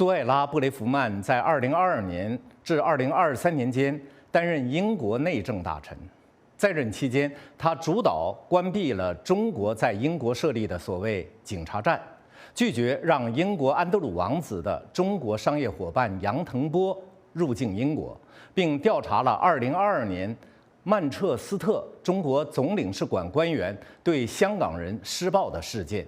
苏艾拉·布雷弗曼在2022年至2023年间担任英国内政大臣，在任期间，他主导关闭了中国在英国设立的所谓警察站，拒绝让英国安德鲁王子的中国商业伙伴杨腾波入境英国，并调查了2022年曼彻斯特中国总领事馆官员对香港人施暴的事件。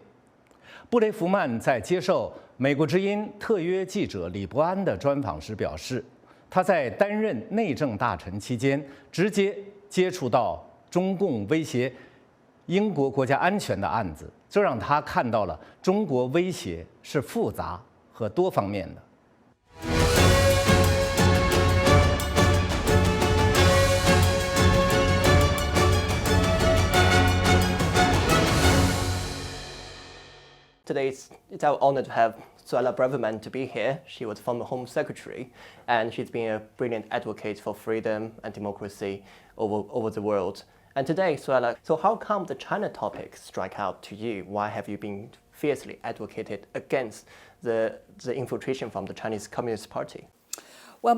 布雷弗曼在接受美国之音特约记者李伯安的专访时表示，他在担任内政大臣期间，直接接触到中共威胁英国国家安全的案子，这让他看到了中国威胁是复杂和多方面的。Today, it's our honor to have Suella Braverman to be here. She was former Home Secretary, and she's been a brilliant advocate for freedom and democracy over the world. And today, Suella, so how come the China topic strike out to you? Why have you been fiercely advocated against the infiltration from the Chinese Communist Party? Well,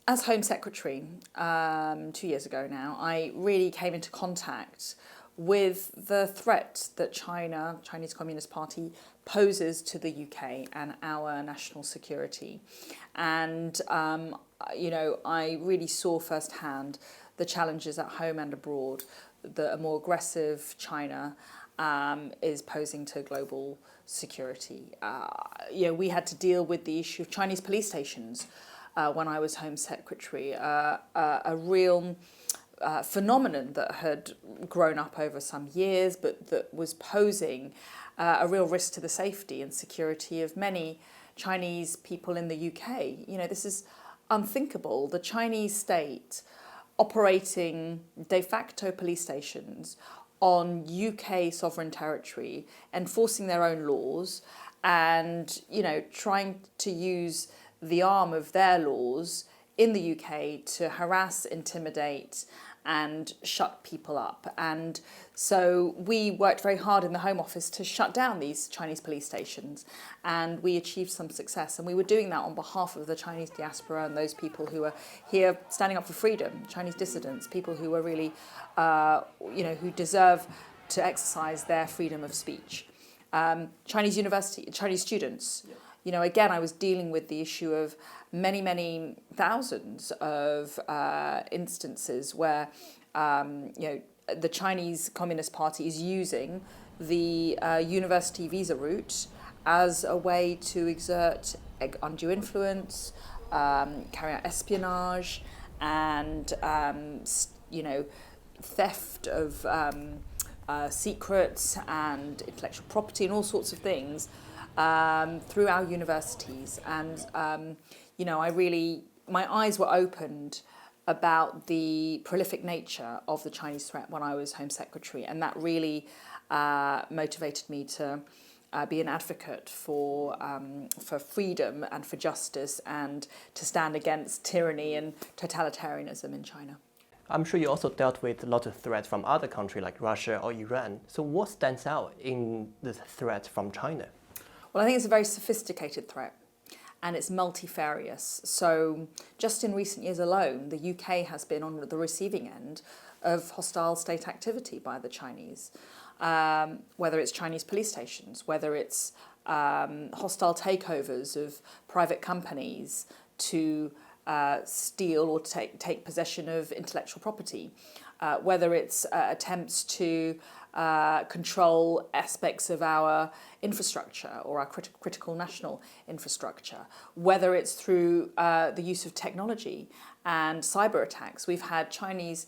as Home Secretary 2 years ago now, I really came into contact with the threat that Chinese Communist Party, poses to the UK and our national security. And, I really saw firsthand the challenges at home and abroad that a more aggressive China is posing to global security. We had to deal with the issue of Chinese police stations when I was Home Secretary, a real phenomenon that had grown up over some years, but that was posing a real risk to the safety and security of many Chinese people in the UK. This is unthinkable. The Chinese state operating de facto police stations on UK sovereign territory, enforcing their own laws, and trying to use the arm of their laws in the UK to harass, intimidate, and shut people up. And so we worked very hard in the Home Office to shut down these Chinese police stations, and we achieved some success. And we were doing that on behalf of the Chinese diaspora and those people who were here standing up for freedom, Chinese dissidents, people who were really, who deserve to exercise their freedom of speech. Chinese students. Again, I was dealing with the issue of many thousands of instances where, the Chinese Communist Party is using the university visa route as a way to exert undue influence, carry out espionage, and, theft of secrets and intellectual property and all sorts of things through our universities. And, my eyes were opened about the prolific nature of the Chinese threat when I was Home Secretary, and that really motivated me to be an advocate for freedom and for justice, and to stand against tyranny and totalitarianism in China. I'm sure you also dealt with a lot of threats from other countries like Russia or Iran. So what stands out in the threat from China? Well, I think it's a very sophisticated threat, and it's multifarious. So just in recent years alone, the UK has been on the receiving end of hostile state activity by the Chinese, whether it's Chinese police stations, whether it's hostile takeovers of private companies to steal or take possession of intellectual property, whether it's attempts to control aspects of our infrastructure or our critical national infrastructure, whether it's through the use of technology and cyber attacks. We've had Chinese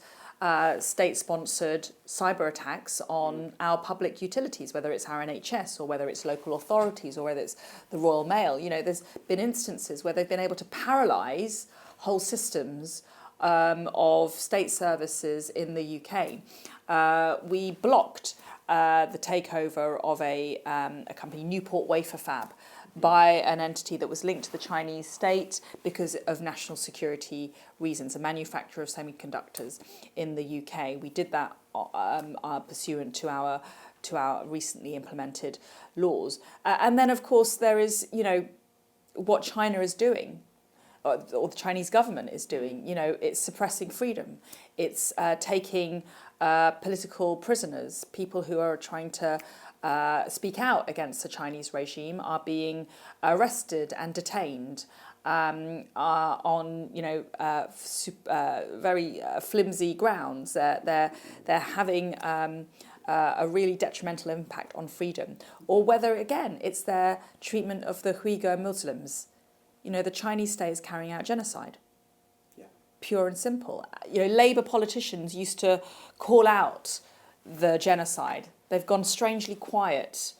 state-sponsored cyber attacks on our public utilities, whether it's our NHS or whether it's local authorities or whether it's the Royal Mail. There's been instances where they've been able to paralyse whole systems of state services in the UK. We blocked the takeover of a company, Newport Wafer Fab, by an entity that was linked to the Chinese state because of national security reasons, a manufacturer of semiconductors in the UK. We did that pursuant to our recently implemented laws. And then, of course, there is, what China is doing, or the Chinese government is doing. It's suppressing freedom. It's taking political prisoners. People who are trying to speak out against the Chinese regime are being arrested and detained on very flimsy grounds. They're having a really detrimental impact on freedom. Or whether, again, it's their treatment of the Uyghur Muslims. The Chinese state is carrying out genocide. Yeah. Pure and simple. Labour politicians used to call out the genocide. They've gone strangely quiet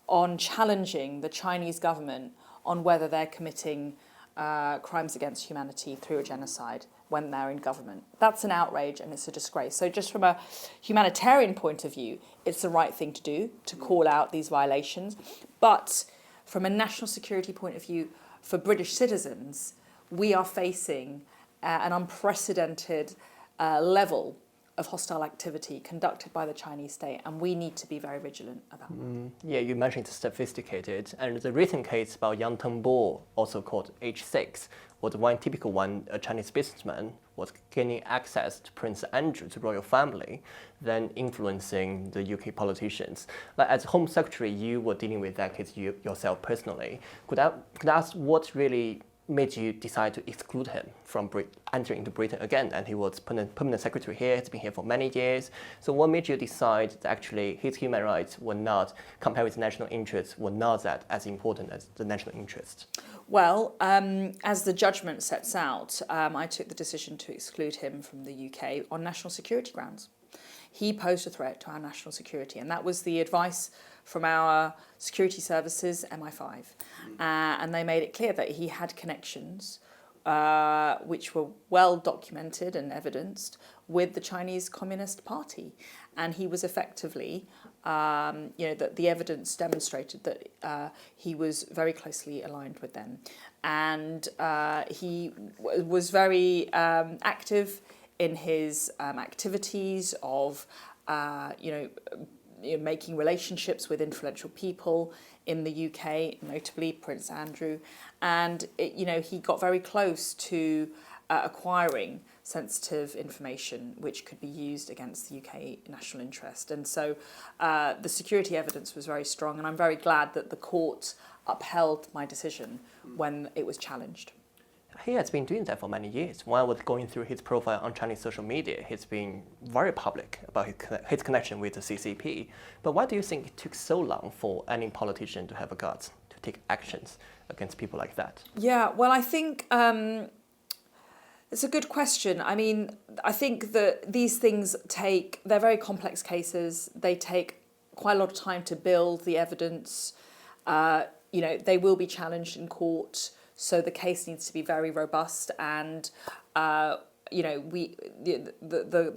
on challenging the Chinese government on whether they're committing crimes against humanity through a genocide when they're in government. That's an outrage and it's a disgrace. So just from a humanitarian point of view, it's the right thing to do, to call out these violations. But from a national security point of view, for British citizens, we are facing an unprecedented level of hostile activity conducted by the Chinese state, and we need to be very vigilant about that. Yeah, you mentioned it's sophisticated, and the recent case about Yang腾波, also called H6, was one typical one. A Chinese businessman was gaining access to Prince Andrew, the royal family, then influencing the UK politicians. Like, as Home Secretary, you were dealing with that case yourself personally. Could I ask what really made you decide to exclude him from entering into Britain again? And he was permanent secretary here, he's been here for many years. So what made you decide that actually his human rights were not, compared with national interests, were not that as important as the national interest? Well, as the judgment sets out, I took the decision to exclude him from the UK on national security grounds. He posed a threat to our national security, and that was the advice from our security services, MI5. And they made it clear that he had connections which were well documented and evidenced with the Chinese Communist Party. And he was effectively, that the evidence demonstrated that he was very closely aligned with them. And he was very active in his activities of, making relationships with influential people in the UK, notably Prince Andrew. And, he got very close to acquiring sensitive information which could be used against the UK national interest. And so the security evidence was very strong, and I'm very glad that the court upheld my decision when it was challenged. He has been doing that for many years. When I was going through his profile on Chinese social media, he's been very public about his connection with the CCP. But why do you think it took so long for any politician to have a guts to take actions against people like that? Yeah, well, I think it's a good question. I mean, I think that these things they're very complex cases. They take quite a lot of time to build the evidence. They will be challenged in court. So the case needs to be very robust, and the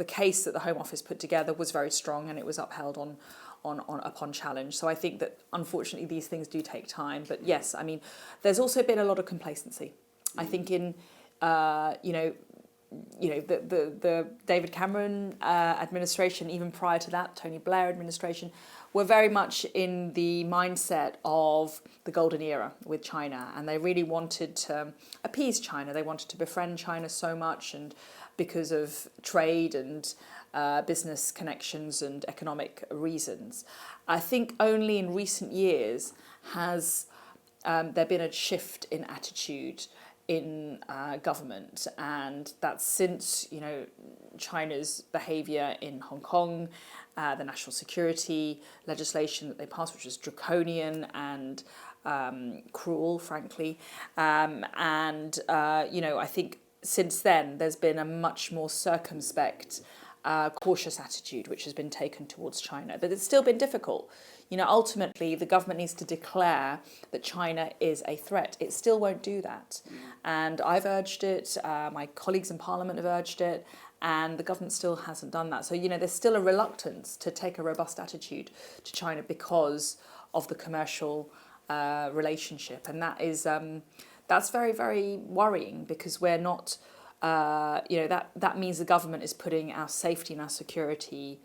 case that the Home Office put together was very strong, and it was upheld upon challenge. So I think that unfortunately these things do take time. But yes, I mean, there's also been a lot of complacency. I think in the David Cameron administration, even prior to that, Tony Blair administration, were very much in the mindset of the golden era with China, and they really wanted to appease China. They wanted to befriend China so much, and because of trade and business connections and economic reasons. I think only in recent years has there been a shift in attitude in government, and that's since China's behaviour in Hong Kong, the national security legislation that they passed, which was draconian and cruel, frankly, I think since then there's been a much more circumspect, cautious attitude which has been taken towards China. But it's still been difficult. Ultimately, the government needs to declare that China is a threat. It still won't do that. And I've urged it, my colleagues in Parliament have urged it, and the government still hasn't done that. So, there's still a reluctance to take a robust attitude to China because of the commercial relationship. And that is, that's very, very worrying, because we're not, that means the government is putting our safety and our security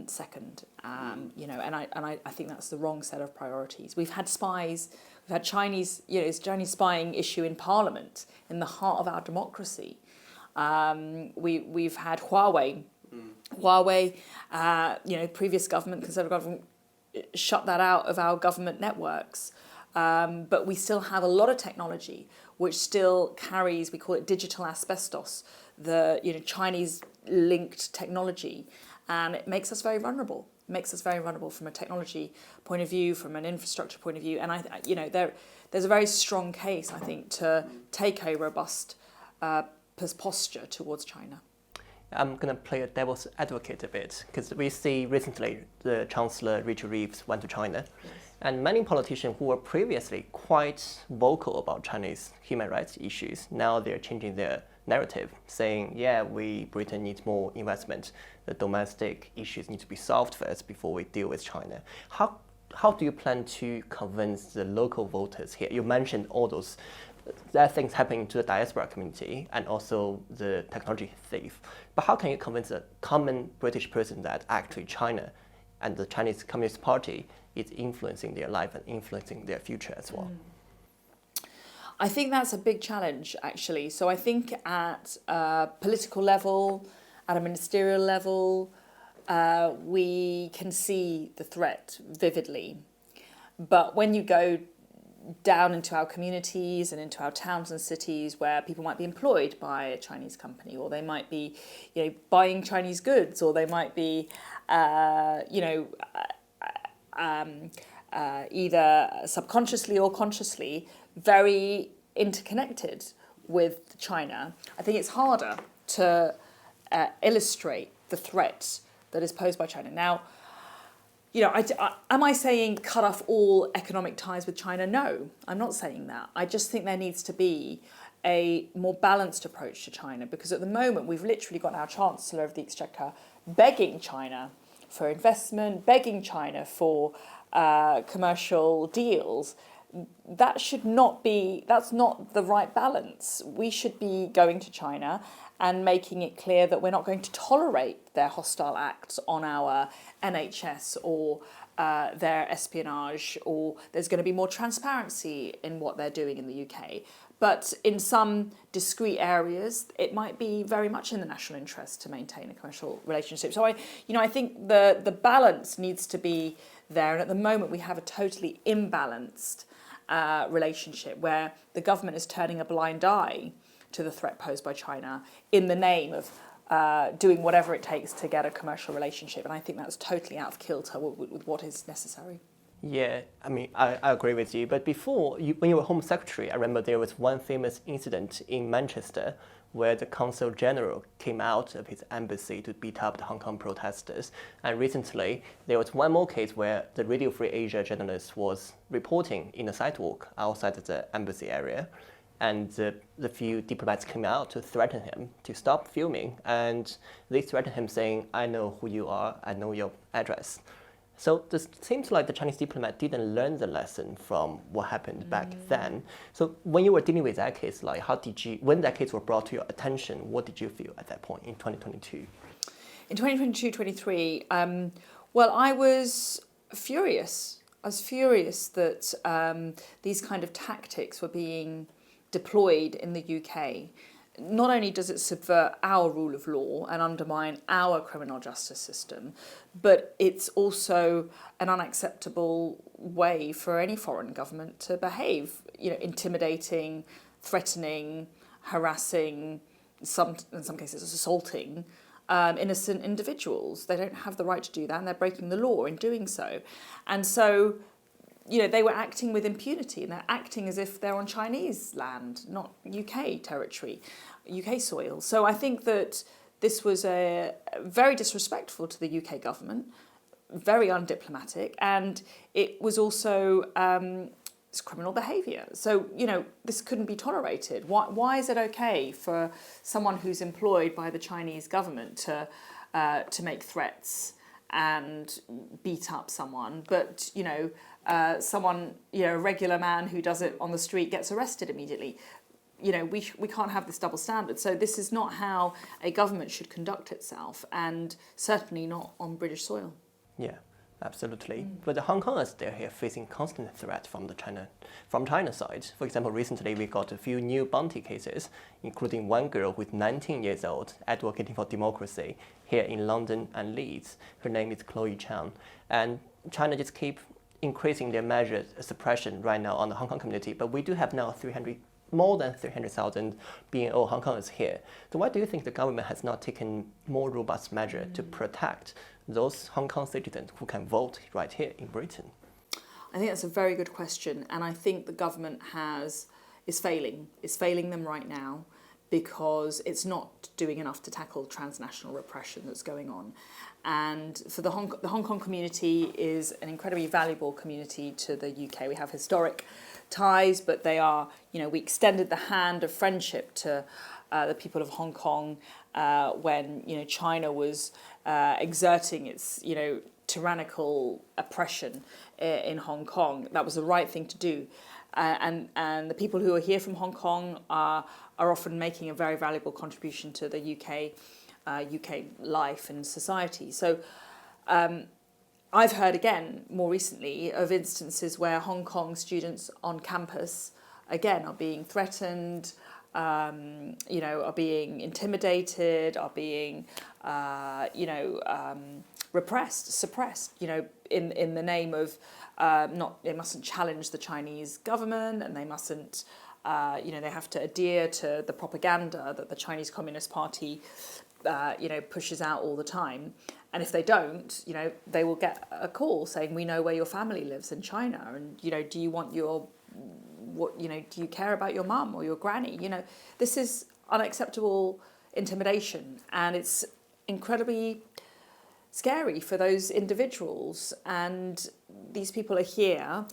second, and I think that's the wrong set of priorities. We've had spies, We've had Chinese spying issue in Parliament, in the heart of our democracy. We've had Huawei. Huawei, previous government, Conservative government, shut that out of our government networks. But we still have a lot of technology which still carries, we call it digital asbestos, the Chinese-linked technology, and it makes us very vulnerable. It makes us very vulnerable from a technology point of view, from an infrastructure point of view, and there's a very strong case, I think, to take a robust posture towards China. I'm going to play a devil's advocate a bit, because we see recently the Chancellor Rachel Reeves went to China. Yes. And many politicians who were previously quite vocal about Chinese human rights issues, now they're changing their narrative, saying, Britain needs more investment. The domestic issues need to be solved first before we deal with China. How do you plan to convince the local voters here? You mentioned all those things happening to the diaspora community and also the technology thief. But how can you convince a common British person that actually China and the Chinese Communist Party is influencing their life and influencing their future as well? I think that's a big challenge, actually. So I think at a political level, at a ministerial level, we can see the threat vividly. But when you go down into our communities and into our towns and cities where people might be employed by a Chinese company, or they might be, buying Chinese goods, or they might be, either subconsciously or consciously very interconnected with China, I think it's harder to illustrate the threat that is posed by China. Now, am I saying cut off all economic ties with China? No, I'm not saying that. I just think there needs to be a more balanced approach to China, because at the moment we've literally got our Chancellor of the Exchequer begging China for investment, begging China for commercial deals. That's not the right balance. We should be going to China and making it clear that we're not going to tolerate their hostile acts on our NHS or their espionage, or there's going to be more transparency in what they're doing in the UK. But in some discrete areas, it might be very much in the national interest to maintain a commercial relationship. So I think the balance needs to be there. And at the moment, we have a totally imbalanced relationship where the government is turning a blind eye to the threat posed by China in the name of doing whatever it takes to get a commercial relationship. And I think that's totally out of kilter with what is necessary. Yeah, I agree with you. But before, when you were Home Secretary, I remember there was one famous incident in Manchester where the Consul General came out of his embassy to beat up the Hong Kong protesters. And recently, there was one more case where the Radio Free Asia journalist was reporting in a sidewalk outside of the embassy area. And the few diplomats came out to threaten him to stop filming. And they threatened him saying, I know who you are, I know your address. So this seems like the Chinese diplomat didn't learn the lesson from what happened back then. So when you were dealing with that case, when that case was brought to your attention, what did you feel at that point in 2022? In 2022-23, I was furious. I was furious that these kind of tactics were being deployed in the UK. Not only does it subvert our rule of law and undermine our criminal justice system, but it's also an unacceptable way for any foreign government to behave, intimidating, threatening, harassing, in some cases assaulting innocent individuals. They don't have the right to do that, and they're breaking the law in doing so. And so they were acting with impunity, and they're acting as if they're on Chinese land, not UK territory, UK soil. So I think that this was very disrespectful to the UK government, very undiplomatic, and it was also it's criminal behaviour. So, this couldn't be tolerated. Why is it okay for someone who's employed by the Chinese government to make threats and beat up someone, but someone, a regular man who does it on the street gets arrested immediately? We can't have this double standard. So this is not how a government should conduct itself, and certainly not on British soil. Yeah, Absolutely. But the Hong Kongers, they're here facing constant threat from China side. For example, recently we got a few new bounty cases, including one girl who is 19 years old, advocating for democracy here in London and Leeds. Her name is Chloe Chan. And China just keep increasing their measures suppression right now on the Hong Kong community. But we do have now more than 300,000 BNO Hong Kongers here. So why do you think the government has not taken more robust measure to protect those Hong Kong citizens who can vote right here in Britain? I think that's a very good question, and I think the government is failing them right now because it's not doing enough to tackle transnational repression that's going on. And for the Hong Kong community is an incredibly valuable community to the UK. We have historic ties, but they are, we extended the hand of friendship to the people of Hong Kong when, China was exerting its, tyrannical oppression in Hong Kong. That was the right thing to do. And the people who are here from Hong Kong are often making a very valuable contribution to the UK life and society. So I've heard again more recently of instances where Hong Kong students on campus again are being threatened, are being intimidated, are being repressed, suppressed, in the name of they mustn't challenge the Chinese government, and they mustn't they have to adhere to the propaganda that the Chinese Communist Party pushes out all the time. And if they don't, they will get a call saying, we know where your family lives in China, and do you want do you care about your mum or your granny? This is unacceptable intimidation, and it's incredibly scary for those individuals. And these people are here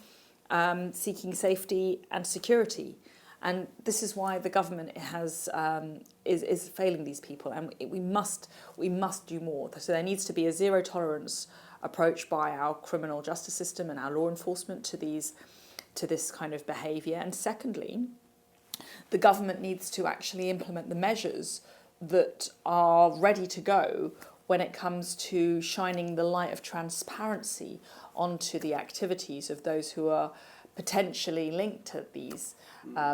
seeking safety and security. And this is why the government is failing these people, and we must do more. So there needs to be a zero tolerance approach by our criminal justice system and our law enforcement to this kind of behaviour. And secondly, the government needs to actually implement the measures that are ready to go when it comes to shining the light of transparency onto the activities of those who are potentially linked to these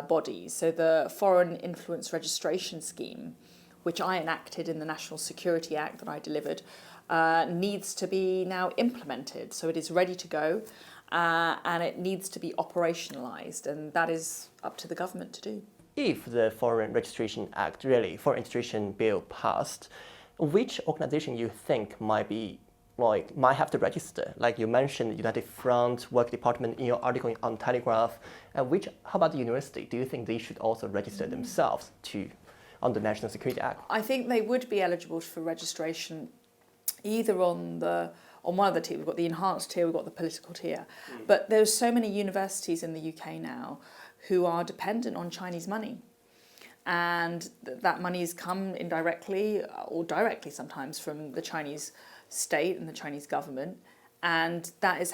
bodies. So the Foreign Influence Registration Scheme, which I enacted in the National Security Act that I delivered, needs to be now implemented. So it is ready to go, and it needs to be operationalised, and that is up to the government to do. If the Foreign Registration Bill passed, which organization you think might have to register? Like you mentioned, United Front, Work Department in your article on Telegraph. And how about the university? Do you think they should also register themselves on the National Security Act? I think they would be eligible for registration either on one of the tiers. We've got the enhanced tier, we've got the political tier. But there's so many universities in the UK now who are dependent on Chinese money. And that money has come indirectly or directly sometimes from the Chinese state and the Chinese government. And that is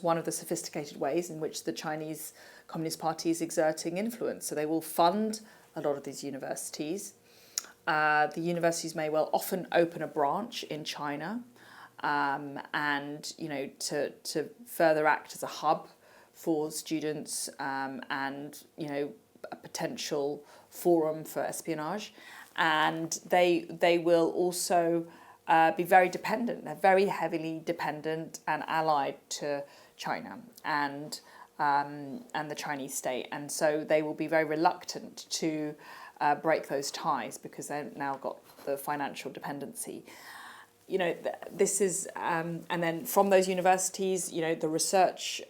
one of the sophisticated ways in which the Chinese Communist Party is exerting influence. So they will fund a lot of these universities. The universities may well often open a branch in China, and to further act as a hub for students, and a potential forum for espionage. And they will also be very dependent. They're very heavily dependent and allied to China and the Chinese state, and so they will be very reluctant to break those ties because they've now got the financial dependency. This is, and then from those universities, the research,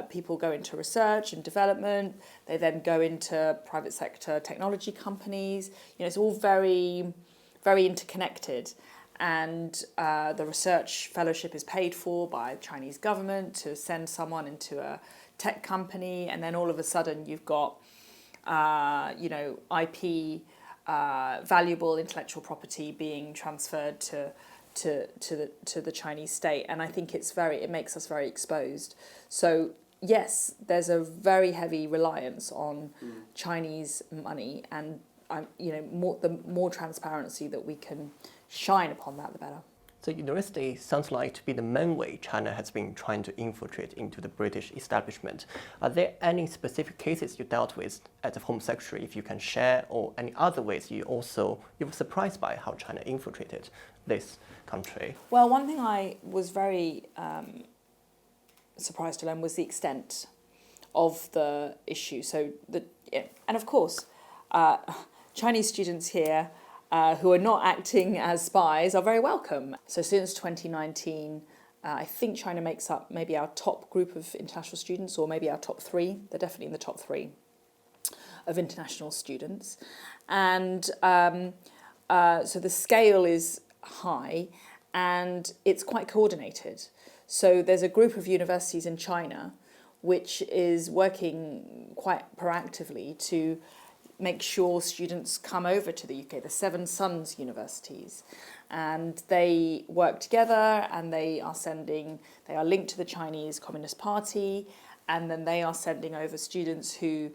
people go into research and development. They then go into private sector technology companies. It's all very, very interconnected. And the research fellowship is paid for by the Chinese government to send someone into a tech company, and then all of a sudden you've got, IP, valuable intellectual property being transferred to the Chinese state, and I think it makes us very exposed. So yes, there's a very heavy reliance on Chinese money, and the more transparency that we can shine upon that, the better. So university sounds like to be the main way China has been trying to infiltrate into the British establishment. Are there any specific cases you dealt with as a Home Secretary, if you can share, or any other ways you were surprised by how China infiltrated this country? Well, one thing I was very surprised to learn was the extent of the issue. And of course, Chinese students here who are not acting as spies are very welcome. So since 2019, I think China makes up maybe our top group of international students, or maybe our top three. They're definitely in the top three of international students. And so the scale is high and it's quite coordinated. So there's a group of universities in China which is working quite proactively to make sure students come over to the UK, the Seven Sons universities, and they work together and they are linked to the Chinese Communist Party, and then they are sending over students who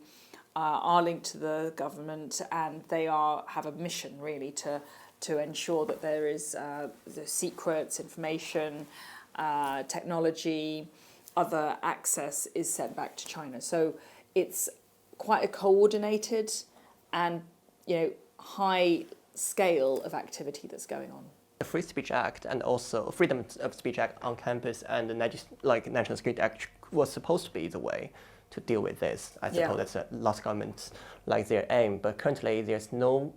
are linked to the government, and they have a mission really to ensure that there is the secrets, information, technology, other access is sent back to China. So it's quite a coordinated and high scale of activity that's going on. The Free Speech Act and also Freedom of Speech Act on campus and the National Security Act was supposed to be the way to deal with this. I suppose that's a last government their aim, but currently are there still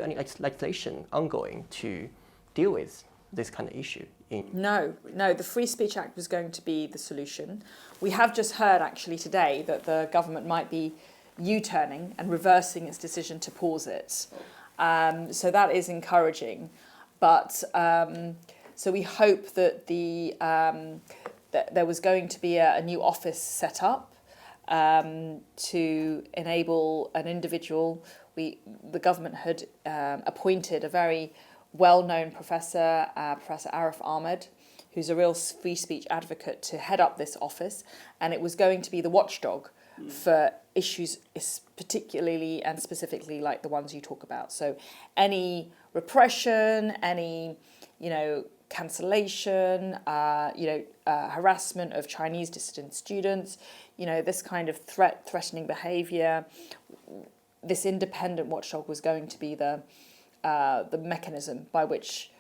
any legislation ongoing to deal with this kind of issue? No, the Free Speech Act was going to be the solution. We have just heard actually today that the government might be U-turning and reversing its decision to pause it. So that is encouraging. But so we hope that that there was going to be a new office set up to enable an individual. The government had appointed a very well-known professor, Professor Arif Ahmed, who's a real free speech advocate, to head up this office, and it was going to be the watchdog for issues particularly and specifically like the ones you talk about. So any repression, any cancellation, harassment of Chinese dissident students, this kind of threatening behaviour, this independent watchdog was going to be the mechanism by which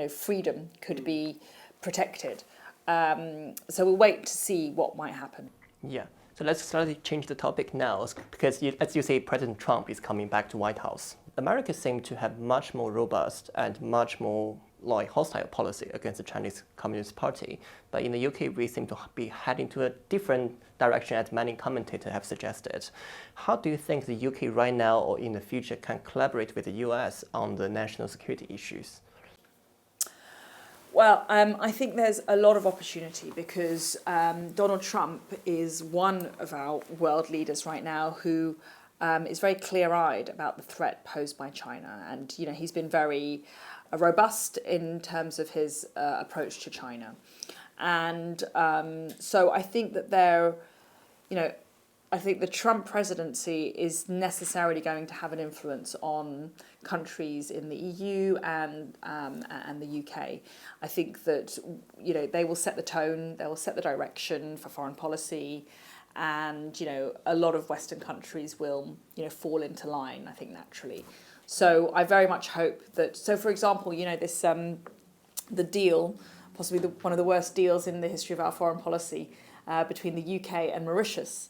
freedom could be protected. So we'll wait to see what might happen. Yeah. So let's slightly change the topic now, because as you say, President Trump is coming back to White House. America seems to have much more robust and much more hostile policy against the Chinese Communist Party. But in the UK, we seem to be heading to a different direction, as many commentators have suggested. How do you think the UK right now or in the future can collaborate with the US on the national security issues? Well, I think there's a lot of opportunity because Donald Trump is one of our world leaders right now who is very clear-eyed about the threat posed by China. And, he's been very robust in terms of his approach to China. And so I think that I think the Trump presidency is necessarily going to have an influence on countries in the EU and the UK. I think that they will set the tone, they will set the direction for foreign policy, and a lot of Western countries will fall into line, I think, naturally. So I very much hope that. So, for example, this the deal, possibly one of the worst deals in the history of our foreign policy, between the UK and Mauritius,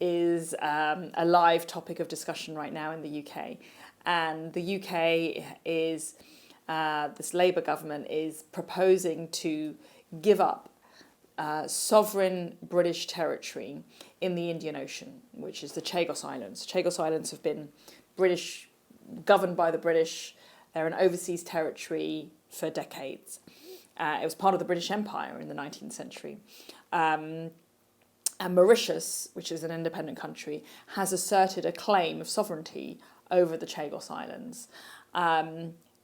is a live topic of discussion right now in the UK. And the UK is, this Labour government is proposing to give up sovereign British territory in the Indian Ocean, which is the Chagos Islands. Chagos Islands have been governed by the British. They're an overseas territory for decades. It was part of the British Empire in the 19th century. And Mauritius, which is an independent country, has asserted a claim of sovereignty over the Chagos Islands.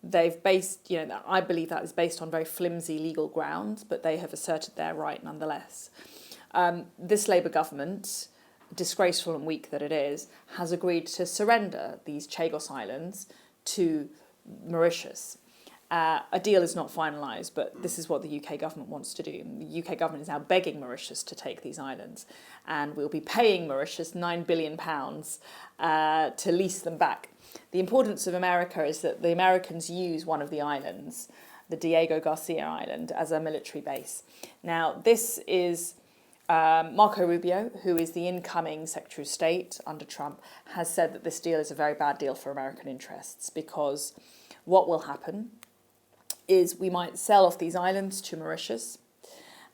They've based, I believe that is based on very flimsy legal grounds, but they have asserted their right nonetheless. This Labour government, disgraceful and weak that it is, has agreed to surrender these Chagos Islands to Mauritius. A deal is not finalised, but this is what the UK government wants to do. The UK government is now begging Mauritius to take these islands, and we'll be paying Mauritius £9 billion to lease them back. The importance of America is that the Americans use one of the islands, the Diego Garcia Island, as a military base. Now, this is Marco Rubio, who is the incoming Secretary of State under Trump, has said that this deal is a very bad deal for American interests, because what will happen is we might sell off these islands to Mauritius,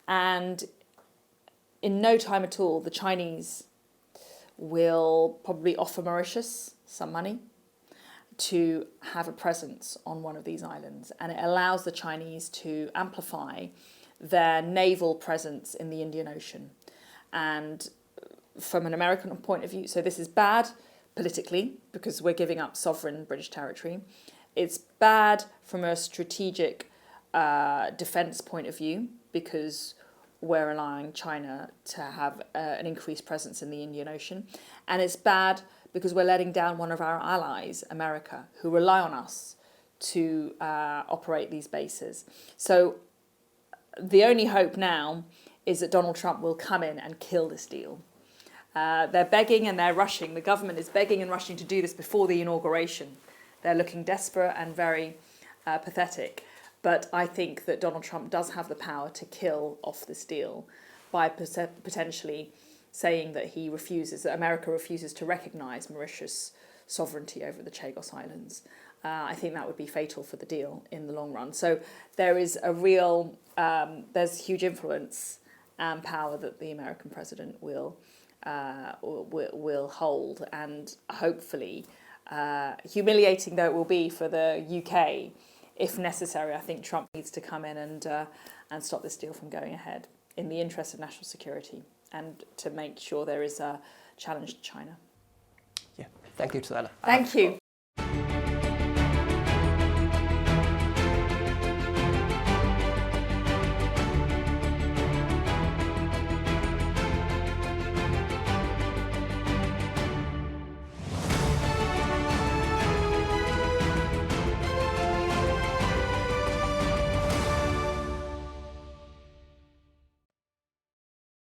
and in no time at all the Chinese will probably offer Mauritius some money to have a presence on one of these islands, and it allows the Chinese to amplify their naval presence in the Indian Ocean. And from an American point of view, so this is bad politically because we're giving up sovereign British territory. It's bad from a strategic defence point of view because we're allowing China to have an increased presence in the Indian Ocean. And it's bad because we're letting down one of our allies, America, who rely on us to operate these bases. So the only hope now is that Donald Trump will come in and kill this deal. They're begging and they're rushing. The government is begging and rushing to do this before the inauguration. They're looking desperate and very pathetic. But I think that Donald Trump does have the power to kill off this deal by potentially saying that that America refuses to recognise Mauritius' sovereignty over the Chagos Islands. I think that would be fatal for the deal in the long run. So there is there's huge influence and power that the American president will hold, and hopefully, humiliating though it will be for the UK, if necessary, I think Trump needs to come in and stop this deal from going ahead in the interest of national security and to make sure there is a challenge to China. Yeah, thank you, Suella. Thank you.